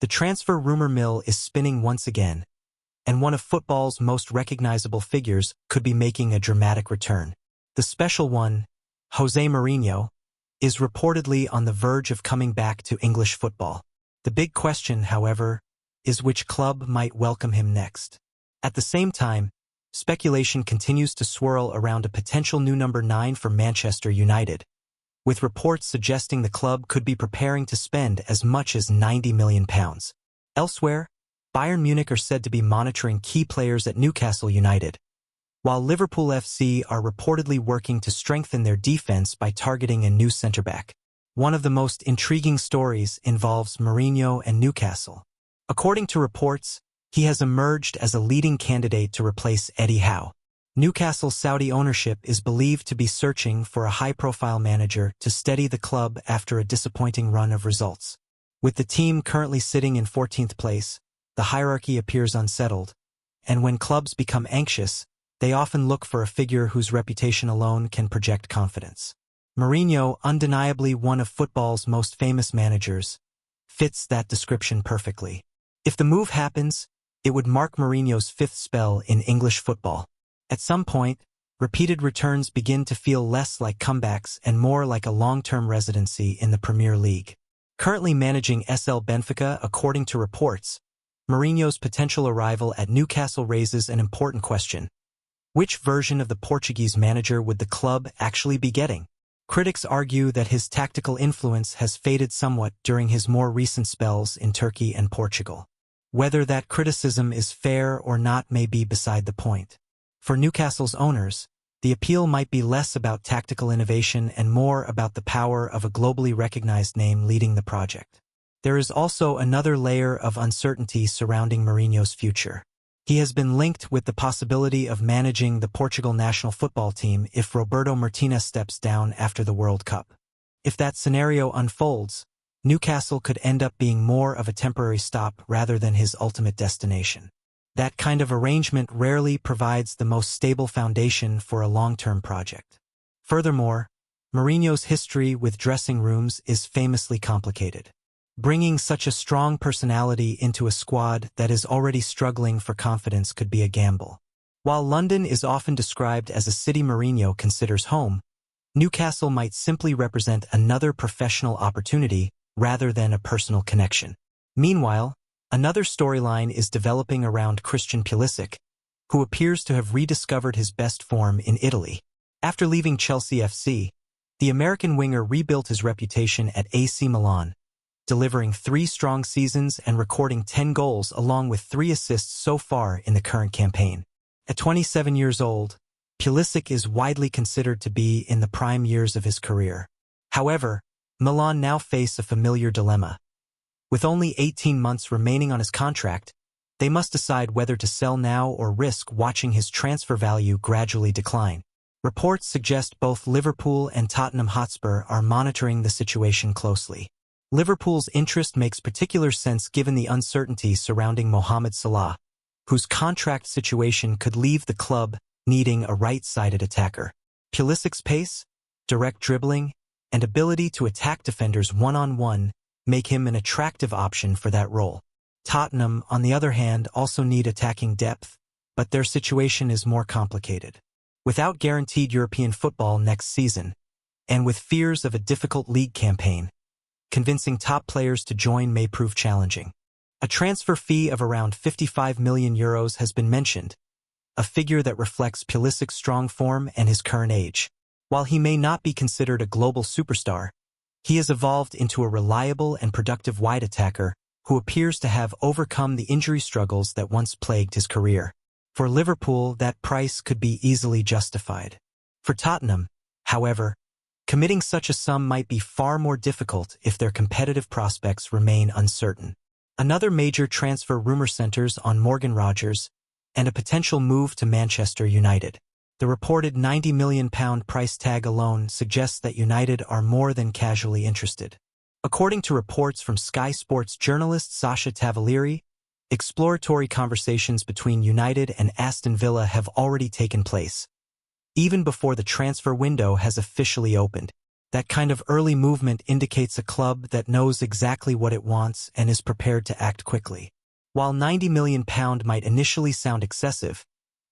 The transfer rumor mill is spinning once again, and one of football's most recognizable figures could be making a dramatic return. The special one, José Mourinho, is reportedly on the verge of coming back to English football. The big question, however, is which club might welcome him next. At the same time, speculation continues to swirl around a potential new number 9 for Manchester United, with reports suggesting the club could be preparing to spend as much as £90 million. Elsewhere, Bayern Munich are said to be monitoring key players at Newcastle United, while Liverpool FC are reportedly working to strengthen their defense by targeting a new centre-back. One of the most intriguing stories involves Mourinho and Newcastle. According to reports, he has emerged as a leading candidate to replace Eddie Howe. Newcastle's Saudi ownership is believed to be searching for a high-profile manager to steady the club after a disappointing run of results. With the team currently sitting in 14th place, the hierarchy appears unsettled, and when clubs become anxious, they often look for a figure whose reputation alone can project confidence. Mourinho, undeniably one of football's most famous managers, fits that description perfectly. If the move happens, it would mark Mourinho's 5th spell in English football. At some point, repeated returns begin to feel less like comebacks and more like a long-term residency in the Premier League. Currently managing SL Benfica, according to reports, Mourinho's potential arrival at Newcastle raises an important question. Which version of the Portuguese manager would the club actually be getting? Critics argue that his tactical influence has faded somewhat during his more recent spells in Turkey and Portugal. Whether that criticism is fair or not may be beside the point. For Newcastle's owners, the appeal might be less about tactical innovation and more about the power of a globally recognized name leading the project. There is also another layer of uncertainty surrounding Mourinho's future. He has been linked with the possibility of managing the Portugal national football team if Roberto Martinez steps down after the World Cup. If that scenario unfolds, Newcastle could end up being more of a temporary stop rather than his ultimate destination. That kind of arrangement rarely provides the most stable foundation for a long-term project. Furthermore, Mourinho's history with dressing rooms is famously complicated. Bringing such a strong personality into a squad that is already struggling for confidence could be a gamble. While London is often described as a city Mourinho considers home, Newcastle might simply represent another professional opportunity rather than a personal connection. Meanwhile, another storyline is developing around Christian Pulisic, who appears to have rediscovered his best form in Italy. After leaving Chelsea FC, the American winger rebuilt his reputation at AC Milan, delivering 3 strong seasons and recording 10 goals along with 3 assists so far in the current campaign. At 27 years old, Pulisic is widely considered to be in the prime years of his career. However, Milan now face a familiar dilemma. With only 18 months remaining on his contract, they must decide whether to sell now or risk watching his transfer value gradually decline. Reports suggest both Liverpool and Tottenham Hotspur are monitoring the situation closely. Liverpool's interest makes particular sense given the uncertainty surrounding Mohamed Salah, whose contract situation could leave the club needing a right-sided attacker. Pulisic's pace, direct dribbling, and ability to attack defenders one-on-one make him an attractive option for that role. Tottenham, on the other hand, also need attacking depth, but their situation is more complicated. Without guaranteed European football next season, and with fears of a difficult league campaign, convincing top players to join may prove challenging. A transfer fee of around €55 million has been mentioned, a figure that reflects Pulisic's strong form and his current age. While he may not be considered a global superstar, he has evolved into a reliable and productive wide attacker who appears to have overcome the injury struggles that once plagued his career. For Liverpool, that price could be easily justified. For Tottenham, however, committing such a sum might be far more difficult if their competitive prospects remain uncertain. Another major transfer rumor centers on Morgan Rogers and a potential move to Manchester United. The reported £90 million price tag alone suggests that United are more than casually interested. According to reports from Sky Sports journalist Sasha Tavalieri, exploratory conversations between United and Aston Villa have already taken place, even before the transfer window has officially opened. That kind of early movement indicates a club that knows exactly what it wants and is prepared to act quickly. While £90 million might initially sound excessive,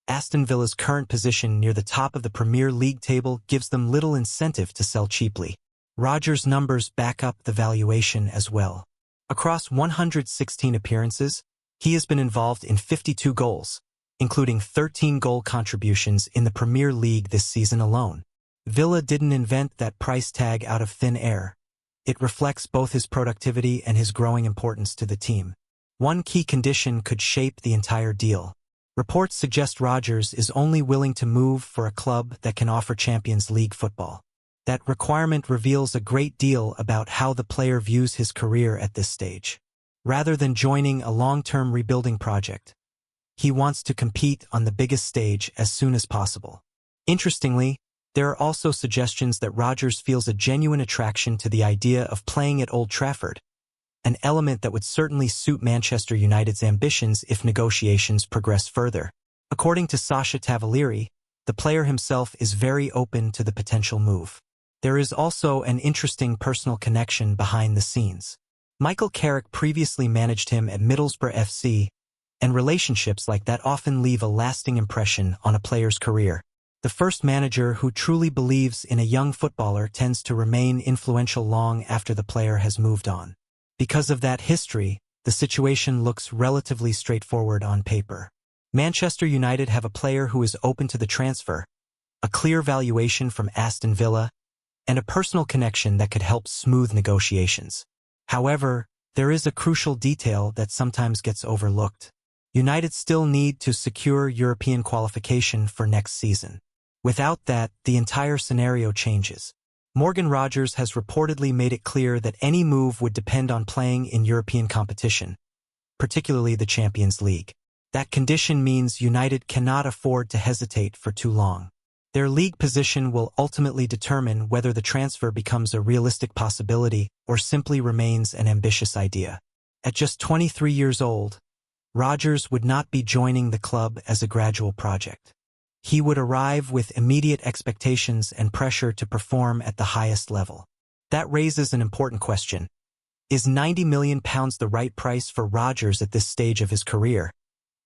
Aston Villa's current position near the top of the Premier League table gives them little incentive to sell cheaply. Rodgers' numbers back up the valuation as well. Across 116 appearances, he has been involved in 52 goals, including 13 goal contributions in the Premier League this season alone. Villa didn't invent that price tag out of thin air. It reflects both his productivity and his growing importance to the team. One key condition could shape the entire deal. Reports suggest Rodgers is only willing to move for a club that can offer Champions League football. That requirement reveals a great deal about how the player views his career at this stage. Rather than joining a long-term rebuilding project, he wants to compete on the biggest stage as soon as possible. Interestingly, there are also suggestions that Rodgers feels a genuine attraction to the idea of playing at Old Trafford, an element that would certainly suit Manchester United's ambitions if negotiations progress further. According to Sasha Tavalieri, the player himself is very open to the potential move. There is also an interesting personal connection behind the scenes. Michael Carrick previously managed him at Middlesbrough FC, and relationships like that often leave a lasting impression on a player's career. The first manager who truly believes in a young footballer tends to remain influential long after the player has moved on. Because of that history, the situation looks relatively straightforward on paper. Manchester United have a player who is open to the transfer, a clear valuation from Aston Villa, and a personal connection that could help smooth negotiations. However, there is a crucial detail that sometimes gets overlooked. United still need to secure European qualification for next season. Without that, the entire scenario changes. Morgan Rodgers has reportedly made it clear that any move would depend on playing in European competition, particularly the Champions League. That condition means United cannot afford to hesitate for too long. Their league position will ultimately determine whether the transfer becomes a realistic possibility or simply remains an ambitious idea. At just 23 years old, Rodgers would not be joining the club as a gradual project. He would arrive with immediate expectations and pressure to perform at the highest level. That raises an important question. Is £90 million the right price for Rodgers at this stage of his career?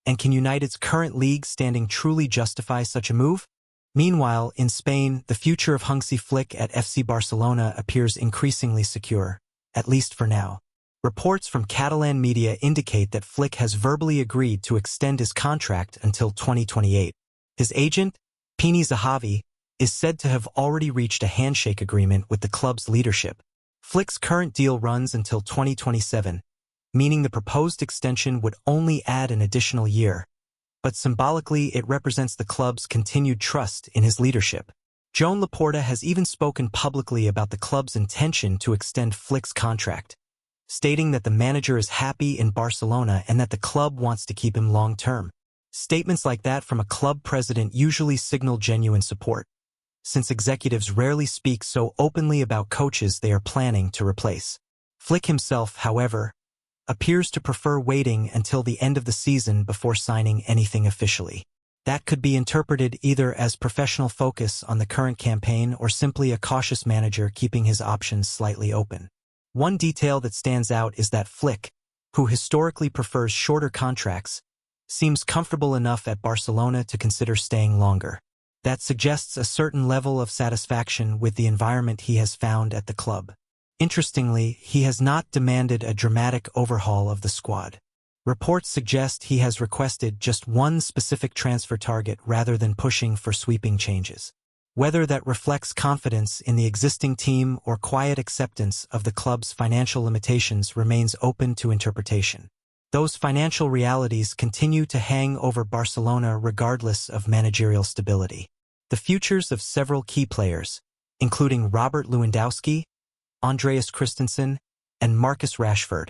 And can United's current league standing truly justify such a move? Meanwhile, in Spain, the future of Hansi Flick at FC Barcelona appears increasingly secure, at least for now. Reports from Catalan media indicate that Flick has verbally agreed to extend his contract until 2028. His agent, Pini Zahavi, is said to have already reached a handshake agreement with the club's leadership. Flick's current deal runs until 2027, meaning the proposed extension would only add an additional year. But symbolically, it represents the club's continued trust in his leadership. Joan Laporta has even spoken publicly about the club's intention to extend Flick's contract, stating that the manager is happy in Barcelona and that the club wants to keep him long-term. Statements like that from a club president usually signal genuine support, since executives rarely speak so openly about coaches they are planning to replace. Flick himself, however, appears to prefer waiting until the end of the season before signing anything officially. That could be interpreted either as professional focus on the current campaign or simply a cautious manager keeping his options slightly open. One detail that stands out is that Flick, who historically prefers shorter contracts, seems comfortable enough at Barcelona to consider staying longer. That suggests a certain level of satisfaction with the environment he has found at the club. Interestingly, he has not demanded a dramatic overhaul of the squad. Reports suggest he has requested just one specific transfer target rather than pushing for sweeping changes. Whether that reflects confidence in the existing team or quiet acceptance of the club's financial limitations remains open to interpretation. Those financial realities continue to hang over Barcelona regardless of managerial stability. The futures of several key players, including Robert Lewandowski, Andreas Christensen, and Marcus Rashford,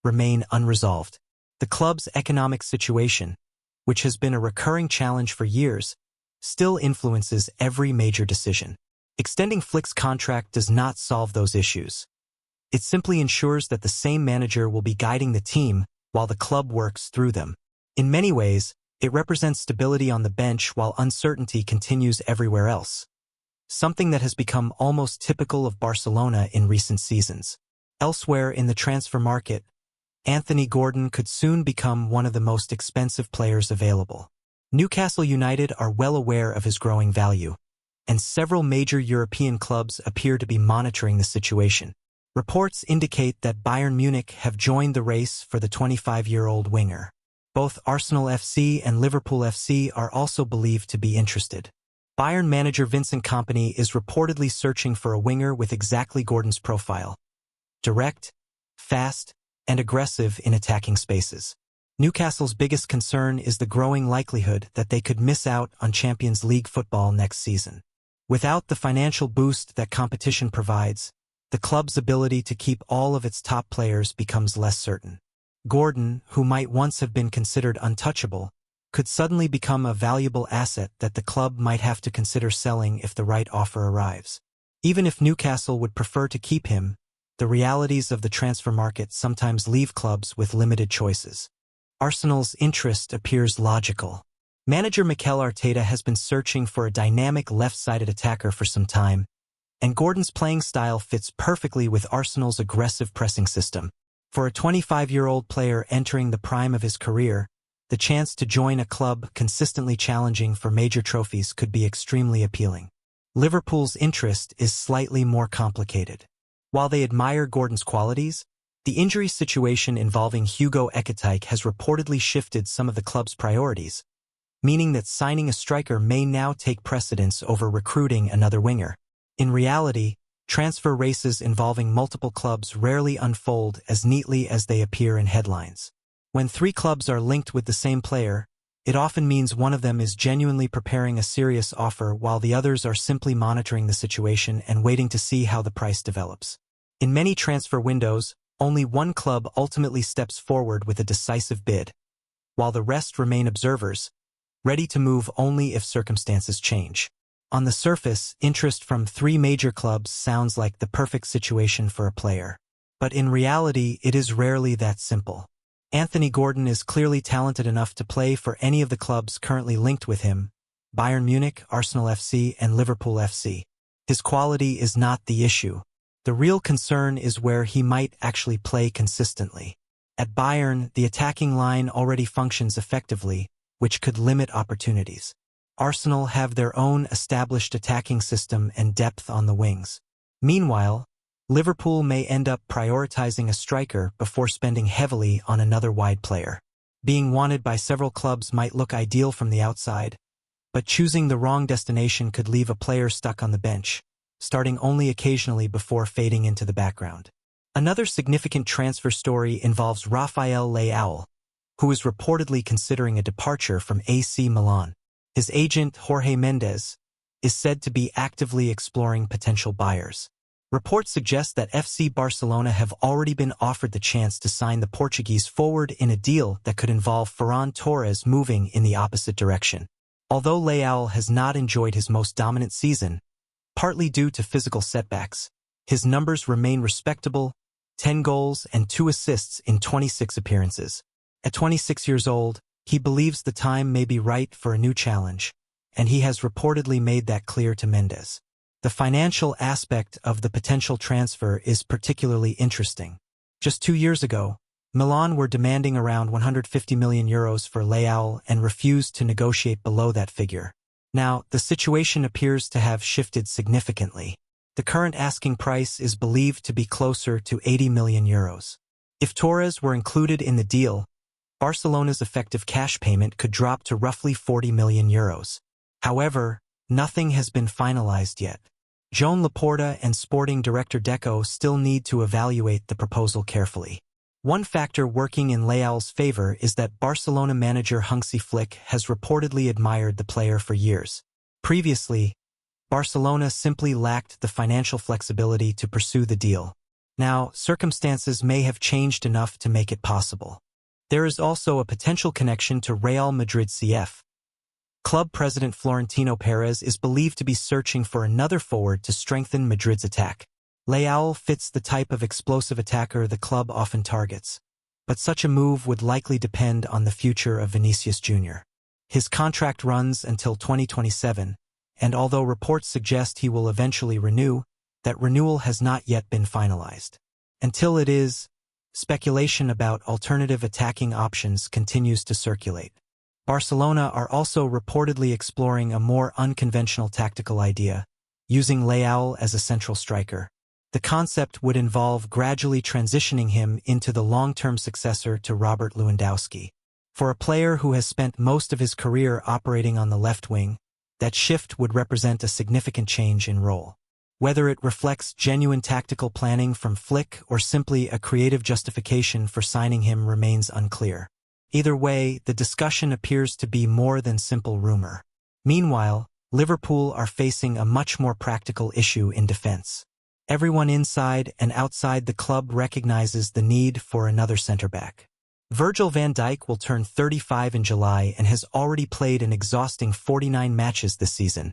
remain unresolved. The club's economic situation, which has been a recurring challenge for years, still influences every major decision. Extending Flick's contract does not solve those issues. It simply ensures that the same manager will be guiding the team while the club works through them. In many ways, it represents stability on the bench while uncertainty continues everywhere else. something that has become almost typical of Barcelona in recent seasons. Elsewhere in the transfer market, Anthony Gordon could soon become one of the most expensive players available. Newcastle United are well aware of his growing value, and several major European clubs appear to be monitoring the situation. Reports indicate that Bayern Munich have joined the race for the 25-year-old winger. Both Arsenal FC and Liverpool FC are also believed to be interested. Bayern manager Vincent Kompany is reportedly searching for a winger with exactly Gordon's profile: direct, fast, and aggressive in attacking spaces. Newcastle's biggest concern is the growing likelihood that they could miss out on Champions League football next season. Without the financial boost that competition provides, the club's ability to keep all of its top players becomes less certain. Gordon, who might once have been considered untouchable, could suddenly become a valuable asset that the club might have to consider selling if the right offer arrives. Even if Newcastle would prefer to keep him, the realities of the transfer market sometimes leave clubs with limited choices. Arsenal's interest appears logical. Manager Mikel Arteta has been searching for a dynamic left-sided attacker for some time, and Gordon's playing style fits perfectly with Arsenal's aggressive pressing system. For a 25-year-old player entering the prime of his career, the chance to join a club consistently challenging for major trophies could be extremely appealing. Liverpool's interest is slightly more complicated. While they admire Gordon's qualities, the injury situation involving Hugo Ekitike has reportedly shifted some of the club's priorities, meaning that signing a striker may now take precedence over recruiting another winger. In reality, transfer races involving multiple clubs rarely unfold as neatly as they appear in headlines. When three clubs are linked with the same player, it often means one of them is genuinely preparing a serious offer while the others are simply monitoring the situation and waiting to see how the price develops. In many transfer windows, only one club ultimately steps forward with a decisive bid, while the rest remain observers, ready to move only if circumstances change. On the surface, interest from three major clubs sounds like the perfect situation for a player. But in reality, it is rarely that simple. Anthony Gordon is clearly talented enough to play for any of the clubs currently linked with him: Bayern Munich, Arsenal FC, and Liverpool FC. His quality is not the issue. The real concern is where he might actually play consistently. At Bayern, the attacking line already functions effectively, which could limit opportunities. Arsenal have their own established attacking system and depth on the wings. Meanwhile, Liverpool may end up prioritizing a striker before spending heavily on another wide player. Being wanted by several clubs might look ideal from the outside, but choosing the wrong destination could leave a player stuck on the bench, starting only occasionally before fading into the background. Another significant transfer story involves Rafael Leão, who is reportedly considering a departure from AC Milan. His agent, Jorge Mendes, is said to be actively exploring potential buyers. Reports suggest that FC Barcelona have already been offered the chance to sign the Portuguese forward in a deal that could involve Ferran Torres moving in the opposite direction. Although Leão has not enjoyed his most dominant season, partly due to physical setbacks, his numbers remain respectable: 10 goals and 2 assists in 26 appearances. At 26 years old, he believes the time may be right for a new challenge, and he has reportedly made that clear to Mendes. The financial aspect of the potential transfer is particularly interesting. Just 2 years ago, Milan were demanding around €150 million for Leão and refused to negotiate below that figure. Now, the situation appears to have shifted significantly. The current asking price is believed to be closer to €80 million. If Torres were included in the deal, Barcelona's effective cash payment could drop to roughly €40 million. However, nothing has been finalized yet. Joan Laporta and sporting director Deco still need to evaluate the proposal carefully. One factor working in Leão's favor is that Barcelona manager Hansi Flick has reportedly admired the player for years. Previously, Barcelona simply lacked the financial flexibility to pursue the deal. Now, circumstances may have changed enough to make it possible. There is also a potential connection to Real Madrid CF. Club president Florentino Perez is believed to be searching for another forward to strengthen Madrid's attack. Leão fits the type of explosive attacker the club often targets, but such a move would likely depend on the future of Vinicius Jr. His contract runs until 2027, and although reports suggest he will eventually renew, that renewal has not yet been finalized. Until it is, speculation about alternative attacking options continues to circulate. Barcelona are also reportedly exploring a more unconventional tactical idea, using Leão as a central striker. The concept would involve gradually transitioning him into the long-term successor to Robert Lewandowski. For a player who has spent most of his career operating on the left wing, that shift would represent a significant change in role. Whether it reflects genuine tactical planning from Flick or simply a creative justification for signing him remains unclear. Either way, the discussion appears to be more than simple rumor. Meanwhile, Liverpool are facing a much more practical issue in defense. Everyone inside and outside the club recognizes the need for another centre-back. Virgil van Dijk will turn 35 in July and has already played an exhausting 49 matches this season.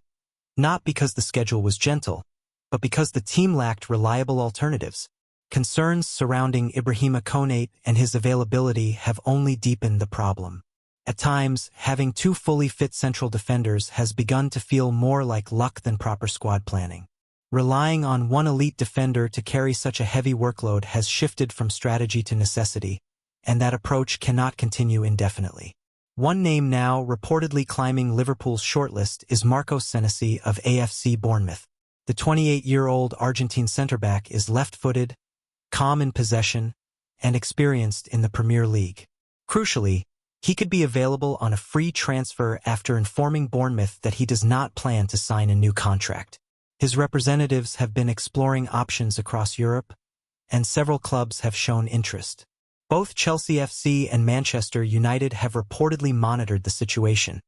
Not because the schedule was gentle, but because the team lacked reliable alternatives. Concerns surrounding Ibrahima Konate and his availability have only deepened the problem. At times, having two fully fit central defenders has begun to feel more like luck than proper squad planning. Relying on one elite defender to carry such a heavy workload has shifted from strategy to necessity, and that approach cannot continue indefinitely. One name now reportedly climbing Liverpool's shortlist is Marcos Senesi of AFC Bournemouth. The 28-year-old Argentine centre-back is left-footed, calm in possession, and experienced in the Premier League. Crucially, he could be available on a free transfer after informing Bournemouth that he does not plan to sign a new contract. His representatives have been exploring options across Europe, and several clubs have shown interest. Both Chelsea FC and Manchester United have reportedly monitored the situation,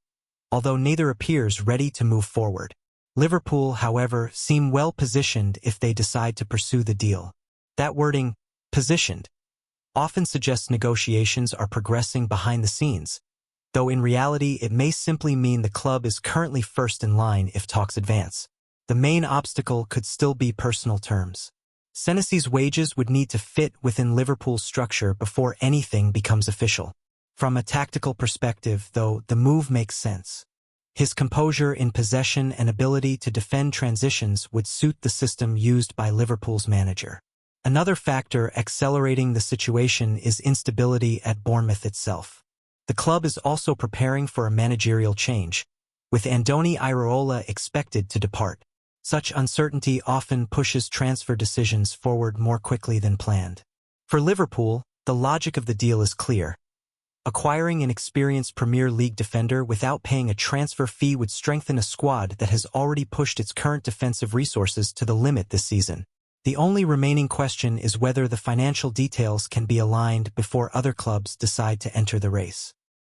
although neither appears ready to move forward. Liverpool, however, seem well positioned if they decide to pursue the deal. That wording, positioned, often suggests negotiations are progressing behind the scenes, though in reality it may simply mean the club is currently first in line if talks advance. The main obstacle could still be personal terms. Senesi's wages would need to fit within Liverpool's structure before anything becomes official. From a tactical perspective, though, the move makes sense. His composure in possession and ability to defend transitions would suit the system used by Liverpool's manager. Another factor accelerating the situation is instability at Bournemouth itself. The club is also preparing for a managerial change, with Andoni Iraola expected to depart. Such uncertainty often pushes transfer decisions forward more quickly than planned. For Liverpool, the logic of the deal is clear. Acquiring an experienced Premier League defender without paying a transfer fee would strengthen a squad that has already pushed its current defensive resources to the limit this season. The only remaining question is whether the financial details can be aligned before other clubs decide to enter the race.